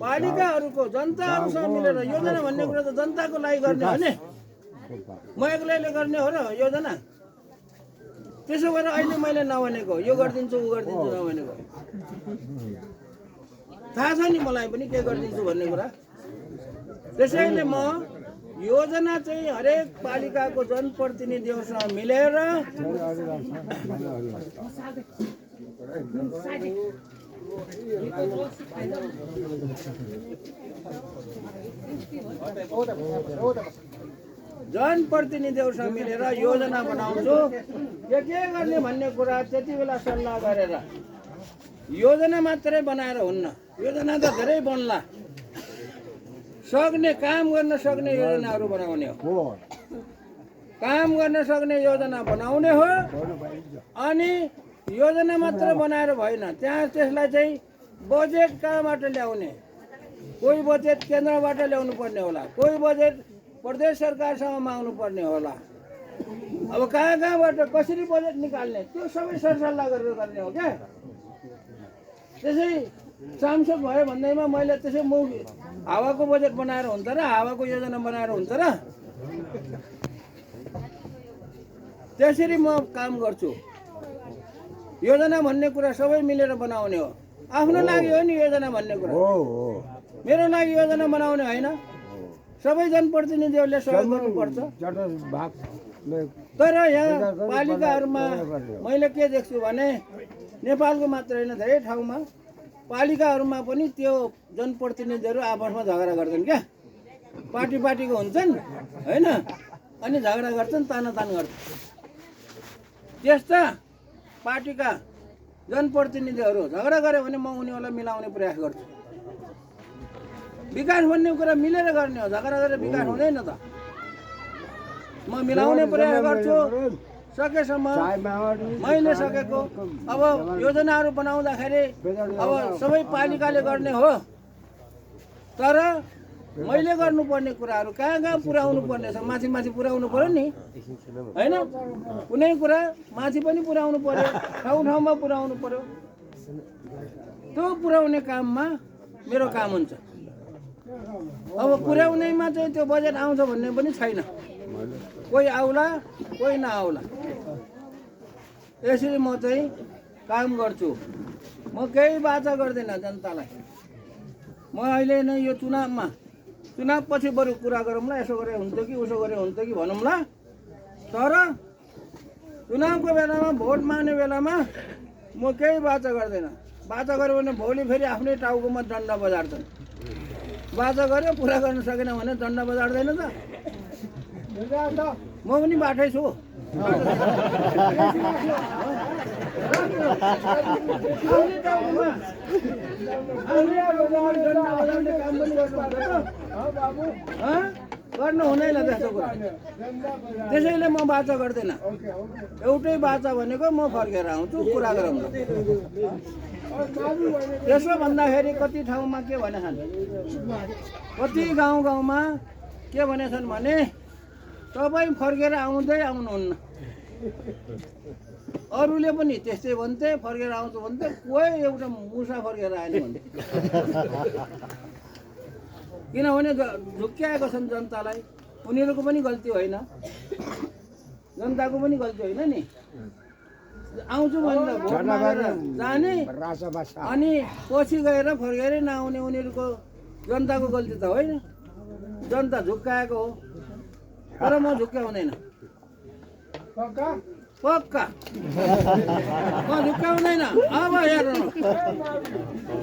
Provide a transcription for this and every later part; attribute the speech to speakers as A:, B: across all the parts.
A: पालिकाहरूको जनताहरूसँग मिलेर योजना भन्ने कुरा त जनताको लागि गर्ने हो नि, म एक्लैले गर्ने हो र योजना। त्यसो गरेर अहिले मैले नभनेको यो गरिदिन्छु उ गरिदिन्छु नभनेको थाहा छ नि मलाई पनि के गरिदिन्छु भन्ने कुरा। त्यसैले म योजना चाहिँ हरेक पालिकाको जनप्रतिनिधिहरूसँग मिलेर जनप्रतिनिधिहरूसँग मिलेर योजना बनाउँछु। के गर्ने भन्ने कुरा त्यति बेला सल्लाह गरेर योजना मात्रै बनाएर हुन्न, योजना त धेरै बन्ला, सक्ने काम गर्न सक्ने योजनाहरू बनाउने हो, काम गर्न सक्ने योजना बनाउने हो। अनि योजना मात्र बनाएर भएन, त्यहाँ त्यसलाई चाहिँ बजेट कहाँबाट ल्याउने, कोही बजेट केन्द्रबाट ल्याउनु पर्ने होला, कोही बजेट प्रदेश सरकारसँग माग्नु पर्ने होला। अब कहाँ कहाँबाट कसरी बजेट निकाल्ने त्यो सबै सरसल्लाह गरेर गर्ने हो क्या। त्यसै सांसद भयो भन्दैमा मैले त्यसै म हावाको बजेट बनाएर हुन्छ र हावाको योजना बनाएर हुन्छ र? त्यसरी म काम गर्छु। योजना भन्ने कुरा सबै मिलेर बनाउने हो, आफ्नो लागि हो नि योजना भन्ने कुरा, मेरो लागि योजना बनाउने होइन। सबै जनप्रतिनिधिहरूले सहयोग गर्नुपर्छ। तर यहाँ पालिकाहरूमा मैले के देख्छु भने नेपालको मात्र होइन धेरै ठाउँमा पालिकाहरूमा पनि त्यो जनप्रतिनिधिहरू आपसमा झगडा गर्छन् क्या, पार्टीको हुन्छन् होइन, अनि झगडा गर्छन्, तानातान गर्छन्। त्यस्ता पार्टीका जनप्रतिनिधिहरू झगडा गऱ्यो भने म उनीहरूलाई मिलाउने प्रयास गर्छु। विकास भन्ने कुरा मिलेर गर्ने हो, झगडा गरेर विकास हुँदैन त। म मिलाउने प्रयास गर्छु सकेसम्म मैले सकेको। अब योजनाहरू बनाउँदाखेरि अब सबै पालिकाले गर्ने हो, तर मैले गर्नुपर्ने कुराहरू कहाँ कहाँ पुर्याउनु पर्ने छ, माथि माथि पुर्याउनु पर्यो नि होइन। कुनै कुरा माथि पनि पुर्याउनु पर्यो, ठाउँ ठाउँमा पुर्याउनु पर्यो। त्यो पुर्याउने काममा मेरो काम हुन्छ। अब पुर्याउनेमा चाहिँ त्यो बजेट आउँछ भन्ने पनि छैन, कोही आउला कोही नआउला। यसरी म चाहिँ काम गर्छु। म केही बाचा गर्दिनँ जनतालाई। म अहिले नै यो चुनाव पछि बरु कुरा गरौँला, यसो गरे हुन्छ कि उसो गरे हुन्छ कि भनौँला। तर चुनावको बेलामा भोट माग्ने बेलामा म केही बाचा गर्दिनँ। बाचा गऱ्यो भने भोलि फेरि आफ्नै टाउकोमा डन्डा बजार्छन्। बाचा गऱ्यो पुरा गर्न सकेन भने डन्डा बजार्दैन त। म पनि बाटै छु। गर्नु हुँदैन त्यस्तो कुरा। त्यसैले म बाचा गर्दैन। एउटै बाचा भनेको म फर्केर आउँछु, कुरा गरौँ। त्यसो भन्दाखेरि कति ठाउँमा के भनेछन्, कति गाउँमा के भनेछन् भने तपाईँ फर्केर आउनुहुन्न। अरूले पनि त्यस्तै भन्थे, फर्केर आउँछु भन्थे, कोही एउटा मुसा फर्केर आएन भन्थे। किनभने झुक्क्याएको छन् जनतालाई। उनीहरूको पनि गल्ती होइन, जनताको पनि गल्ती होइन नि। आउँछु भनेर भोट मागेर जाने अनि पछि गएर फर्केरै नआउने उनीहरूको जनताको गल्ती त होइन, जनता झुक्काएको हो। तर म झुक्क्याउँदैन, पक्का म झुक्क्याउँदैन। अब हेर्नु,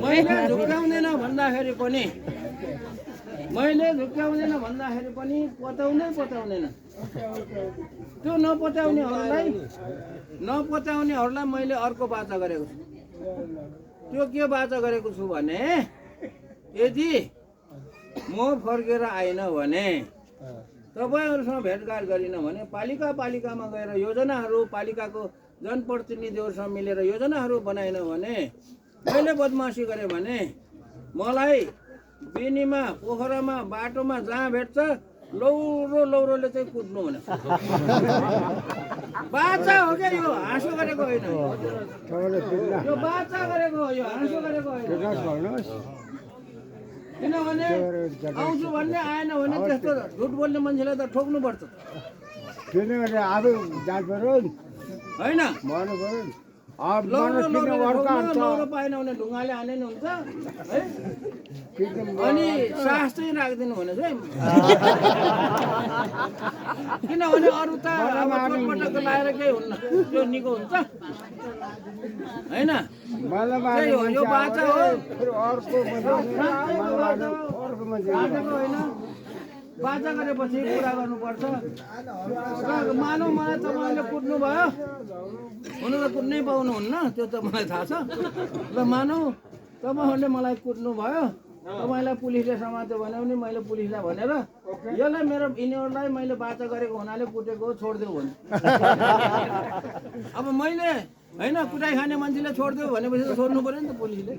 A: मैले झुक्क्याउँदैन भन्दाखेरि पनि पत्याउँदैन। त्यो नपत्याउनेहरूलाई मैले अर्को बाचा गरेको छु। त्यो के बाचा गरेको छु भने यदि म फर्केर आइन भने, तपाईँहरूसँग भेटघाट गरिनँ भने, पालिकामा गएर योजनाहरू पालिकाको जनप्रतिनिधिहरूसँग मिलेर योजनाहरू बनाएन भने, मैले बदमासी गरेँ भने मलाई बिनीमा पोखरामा बाटोमा जहाँ भेट्छ लौरोले चाहिँ कुद्नु भने। बाचा हो क्या यो, हाँसो गरेको होइन। यो बाचा गरेको हो, यो हाँसो गरेको होइन। किनभने आउँछु भन्ने आएन भने त्यस्तो झुट बोल्ने मान्छेलाई त ठोक्नुपर्छ
B: किनभने आफै जानु पर्यो
A: होइन
B: मर्नु पर्यो
A: लौरो पाएन भने ढुङ्गाले हाने नि हुन्छ है अनि साहस चाहिँ राख्दिनु भने चाहिँ किनभने अरू त अब पटक लाएर केही हुन्न त्यो निको हुन्छ होइन यो बाचा हो होइन बाचा गरेपछि कुरा गर्नुपर्छ मानौ मलाई तपाईँले कुट्नु भयो हुनु त कुट्नै पाउनुहुन्न त्यो त मलाई थाहा छ ल मानौ तपाईँहरूले मलाई कुट्नु भयो तपाईँलाई पुलिसले समात्यो भने पनि मैले पुलिसलाई भनेर यसलाई मेरो यिनीहरूलाई मैले बाचा गरेको हुनाले कुटेको छोडिदियो भने अब मैले होइन कुटाइ खाने मान्छेले छोडिदियो भनेपछि त छोड्नु पर्यो नि त पुलिसले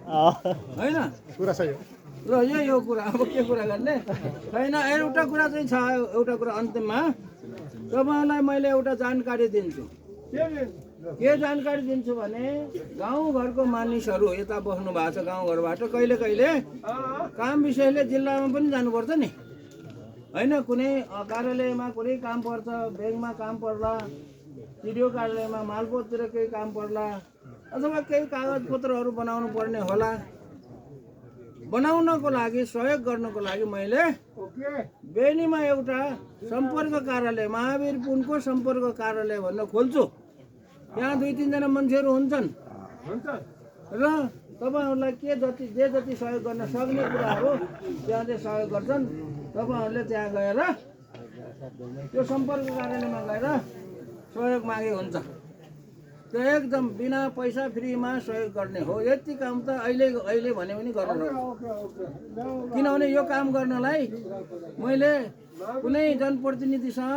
A: होइन कुरा सही हो ल यही हो कुरा अब के कुरा गर्ने छैन एउटा कुरा चाहिँ छ एउटा कुरा अन्तिममा तपाईँलाई मैले एउटा जानकारी दिन्छु के जानकारी दिन्छु भने गाउँघरको मानिसहरू यता बस्नु भएको छ गाउँघरबाट कहिले कहिले काम विषयले जिल्लामा पनि जानुपर्छ नि होइन कुनै कार्यालयमा कुनै काम पर्छ ब्याङ्कमा काम पर्ला सिडिओ कार्यालयमा मालपोततिर केही काम पर्ला अथवा केही कागजपत्रहरू बनाउनु पर्ने होला बनाउनको लागि सहयोग गर्नको लागि मैले बेनीमा एउटा सम्पर्क कार्यालय महावीर पुनको सम्पर्क कार्यालय भनेर खोल्छु त्यहाँ 2-3 जना मान्छेहरू हुन्छन् र तपाईँहरूलाई जे जति सहयोग गर्न सक्ने कुराहरू त्यहाँ चाहिँ सहयोग गर्छन् तपाईँहरूले त्यहाँ गएर त्यो सम्पर्क कार्यालयमा गएर सहयोग मागे हुन्छ त्यो एकदम बिना पैसा फ्रीमा सहयोग गर्ने हो यति काम त अहिले भने पनि गर्न किनभने यो काम गर्नलाई मैले कुनै जनप्रतिनिधिसँग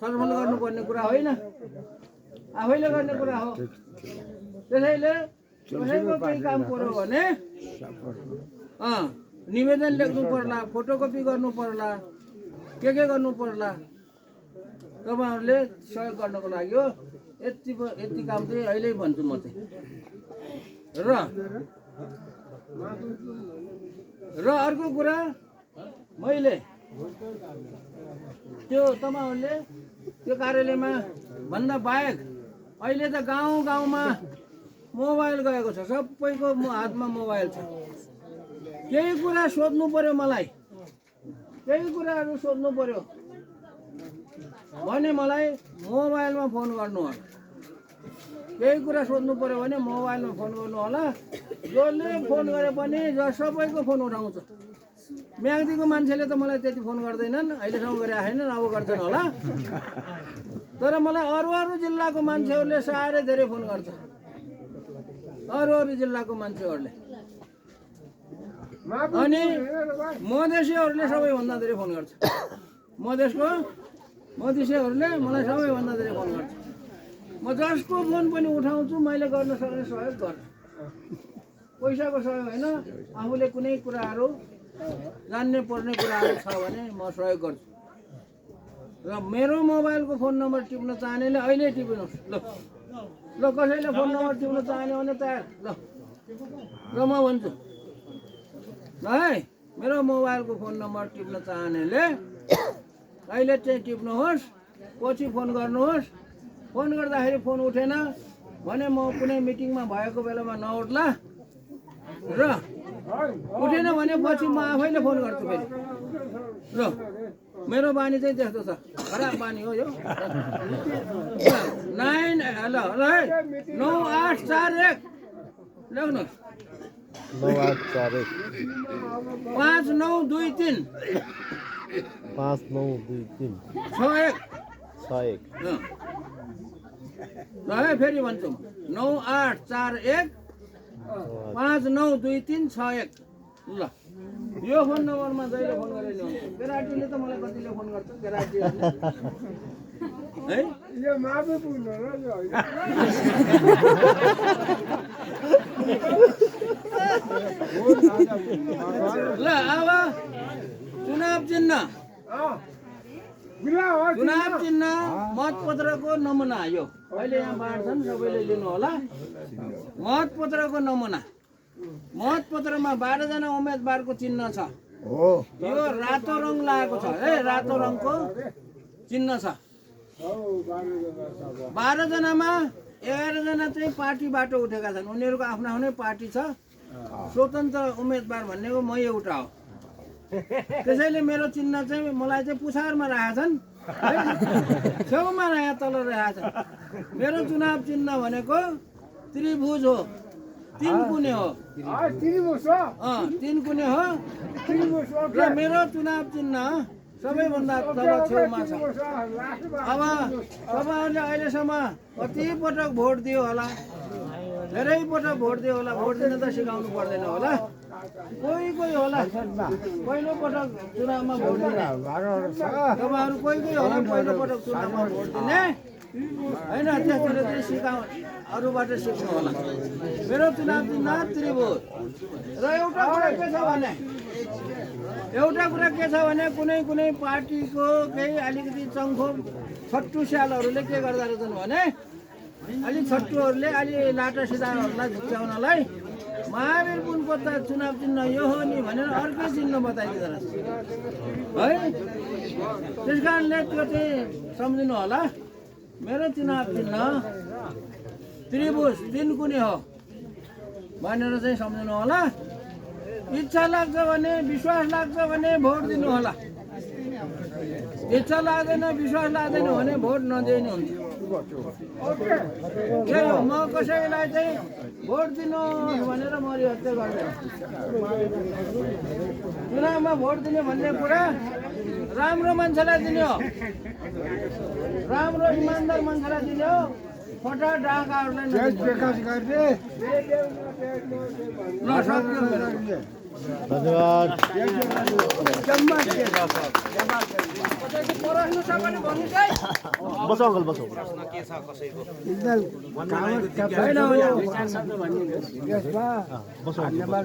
A: छलफल गर्नुपर्ने कुरा होइन आफैले गर्ने कुरा हो त्यसैले कसैको केही काम पर्यो भने निवेदन लेख्नु पर्ला फोटोकपी गर्नु पर्ला के गर्नु पर्ला तपाईँहरूले सहयोग गर्नको लागि हो यति काम चाहिँ अहिले भन्छु म चाहिँ र अर्को कुरा मैले त्यो तपाईँहरूले त्यो कार्यालयमा भन्दा बाहेक अहिले त गाउँमा मोबाइल गएको छ सबैको हातमा मोबाइल छ केही कुरा सोध्नु पर्यो मलाई केही कुराहरू सोध्नु पर्यो भने मलाई मोबाइलमा फोन गर्नु होला केही कुरा सोध्नु पर्यो भने मोबाइलमा फोन गर्नु होला जसले फोन गरे पनि सबैको फोन उठाउँछ म्याग्दीको मान्छेले त मलाई त्यति फोन गर्दैनन् अहिलेसम्म गरे आएनन् अब गर्छन् होला तर मलाई अरू जिल्लाको मान्छेहरूले साह्रै धेरै फोन गर्छ अरू जिल्लाको मान्छेहरूले अनि मधेसीहरूले सबैभन्दा धेरै फोन गर्छ मधेसीहरूले मलाई सबैभन्दा धेरै फोन गर्छ म जसको फोन पनि उठाउँछु मैले गर्न सक्ने सहयोग गर्छु पैसाको सहयोग होइन आफूले कुनै कुराहरू जान्ने पर्ने कुराहरू छ भने म सहयोग गर्छु र मेरो मोबाइलको फोन नम्बर टिप्न चाहनेले अहिले टिप्नुहोस् ल कसैले फोन नम्बर टिप्न चाहने भने तयार ल म भन्छु ल है मेरो मोबाइलको फोन नम्बर टिप्न चाहनेले अहिले चाहिँ टिप्नुहोस् पछि फोन गर्नुहोस् फोन गर्दाखेरि फोन उठेन भने म कुनै मिटिङमा भएको बेलामा नउठ्ला र उठेन भने पछि म आफैले फोन गर्छु फेरि ल मेरो बानी चाहिँ त्यस्तो छ खराब बानी हो यो 9841 लेख्नुहोस् 5923 61 ल है फेरि भन्छु 9841 592361 ल यो फोन नम्बरमा जहिले फोन गरेर हुन्छ केराटीले त मलाई कतिले फोन गर्छ केराटी है
B: यो माफी पुग्नु र यो
A: ल अब चुनाव चिन्ह मतपत्रको नमुना यो अहिले यहाँ बाँड्छन् सबैले लिनु होला मतपत्रको नमुना मतपत्रमा 12 जना उम्मेदवारको चिन्ह छ
B: हो
A: यो रातो रङ लागेको छ है, रातो रङको चिन्ह छ। 12 जनामा 11 जना चाहिँ पार्टीबाट उठेका छन्। उनीहरूको आफ्नो आफ्नै पार्टी छ। स्वतन्त्र उम्मेदवार भन्नेको म एउटा हो। त्यसैले मेरो चिन्ह चाहिँ मलाई चाहिँ पुछारमा राखेका छन् है, छेउमा राखेका तल राखेका छन्। मेरो चुनाव चिन्ह भनेको त्रिभुज हो, 3 कुने हो। 3 कुने हो र मेरो चुनाव चिन्ह सबैभन्दा तल छेउमा छ। अब तपाईँहरूले अहिलेसम्म कति पटक भोट दियो होला, धेरै पटक भोट दियो होला। भोट दिन त सिकाउनु पर्दैन होला, कोही कोही होला पहिलो पटक चुनावमा भोट दिने। तपाईँहरू कोही कोही होला पहिलो पटक चुनावमा भोट दिने होइन, त्यसरी चाहिँ अरूबाट सिक्नु होला। मेरो चुनाव चिन्ह त्रिभुज। र एउटा कुरा के छ भने कुनै कुनै पार्टीको केही अलिकति चङ्खो छट्टु स्यालहरूले के गर्दा रहेछन् भने अलि छट्टुहरूले अलि लाटा सिधाहरूलाई झुक्च्याउनलाई महावीर पुनको त चुनाव चिन्ह यो हो नि भनेर अर्कै चिन्ह बताइदिँदो रहेछ है। त्यस कारणले त्यो चाहिँ सम्झिनु होला। मेरो चुनाव चिन्ह त्रिभुज 3 कुने हो भनेर चाहिँ सम्झिनु होला। इच्छा लाग्छ भने, विश्वास लाग्छ भने भोट दिनु होला। इच्छा लाग्दैन, विश्वास लाग्दैन भने भोट नदिनु हुन्छ। त्यही हो, म कसैलाई चाहिँ भोट दिनु भनेर मरि हत्या गर्दैन। चुनावमा भोट दिने भन्ने कुरा राम्रो मान्छेलाई दिने हो, राम्रो इमान्दार मान्छेलाई दिने हो। फटा डाकाहरूलाई
C: धन्यवाद। बसो अङ्कल बसो।
B: एकदम